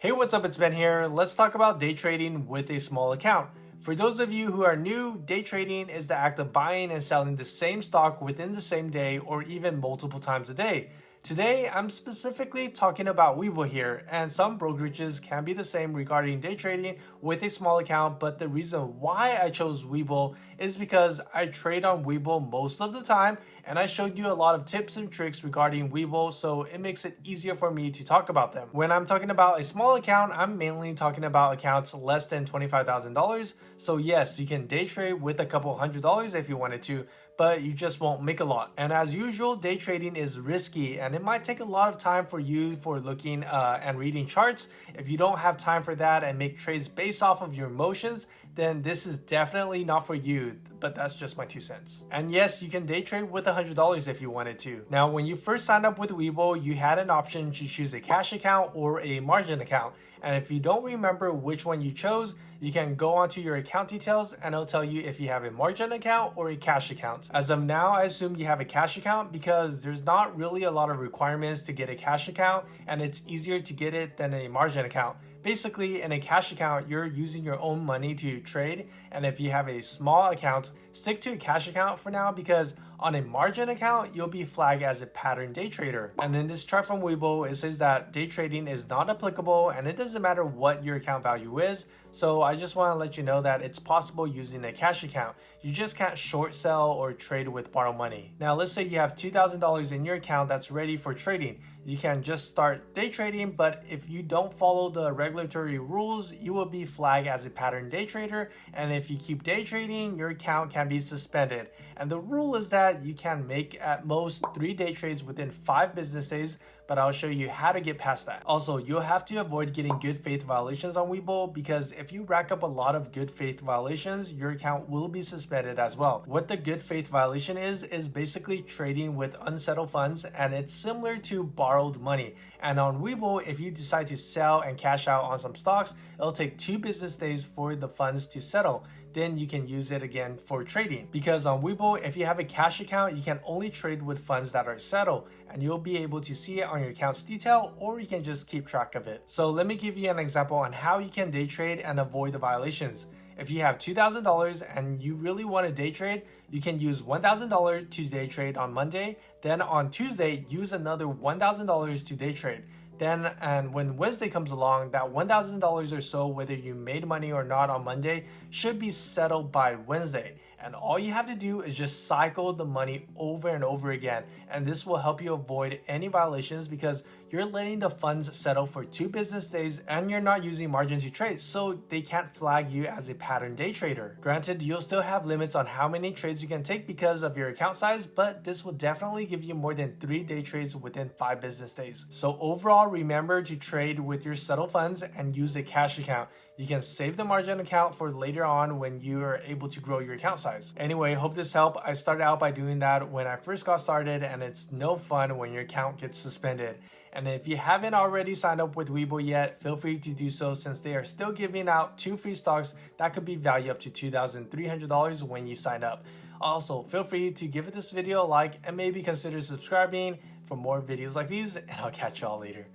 Hey, what's up? It's Ben here. Let's talk about day trading with a small account. For those of you who are new, day trading is the act of buying and selling the same stock within the same day or even multiple times a day. Today, I'm specifically talking about Webull here, and some brokerages can be the same regarding day trading with a small account, but the reason why I chose Webull is because I trade on Webull most of the time, and I showed you a lot of tips and tricks regarding Webull, so it makes it easier for me to talk about them. When I'm talking about a small account, I'm mainly talking about accounts less than $25,000. So yes, you can day trade with a couple $100s if you wanted to, but you just won't make a lot. And as usual, day trading is risky and it might take a lot of time for you for looking and reading charts. If you don't have time for that and make trades based off of your emotions, then this is definitely not for you, but that's just my 2 cents. And yes, you can day trade with $100 if you wanted to. Now, when you first signed up with Webull, you had an option to choose a cash account or a margin account. And if you don't remember which one you chose, you can go onto your account details and it'll tell you if you have a margin account or a cash account. As of now, I assume you have a cash account because there's not really a lot of requirements to get a cash account and it's easier to get it than a margin account. Basically, in a cash account, you're using your own money to trade, and if you have a small account, stick to a cash account for now because on a margin account, you'll be flagged as a pattern day trader. And in this chart from Webull, it says that day trading is not applicable and it doesn't matter what your account value is. So I just want to let you know that it's possible using a cash account. You just can't short sell or trade with borrowed money. Now, let's say you have $2,000 in your account that's ready for trading. You can just start day trading, but if you don't follow the regulatory rules, you will be flagged as a pattern day trader. And if you keep day trading, your account can be suspended. And the rule is that you can make at most 3 day trades within 5 business days, but I'll show you how to get past that. Also, you'll have to avoid getting good faith violations on Webull because if you rack up a lot of good faith violations, your account will be suspended as well. What the good faith violation is basically trading with unsettled funds, and it's similar to borrowed money. And on Webull, if you decide to sell and cash out on some stocks, it'll take 2 business days for the funds to settle. Then you can use it again for trading. Because on Webull, if you have a cash account, you can only trade with funds that are settled and you'll be able to see it on your account's detail, or you can just keep track of it. So let me give you an example on how you can day trade and avoid the violations. If you have $2,000 and you really want to day trade, you can use $1,000 to day trade on Monday. Then on Tuesday, use another $1,000 to day trade. Then, and when Wednesday comes along, that $1,000 or so, whether you made money or not on Monday, should be settled by Wednesday. And all you have to do is just cycle the money over and over again. And this will help you avoid any violations because you're letting the funds settle for 2 business days and you're not using margin to trade, so they can't flag you as a pattern day trader. Granted, you'll still have limits on how many trades you can take because of your account size, but this will definitely give you more than 3 day trades within 5 business days. So overall, remember to trade with your settled funds and use a cash account. You can save the margin account for later on when you are able to grow your account size. Anyway, hope this helped. I started out by doing that when I first got started, and it's no fun when your account gets suspended. And if you haven't already signed up with Webull yet, feel free to do so since they are still giving out 2 free stocks that could be valued up to $2,300 when you sign up. Also, feel free to give this video a like and maybe consider subscribing for more videos like these, and I'll catch y'all later.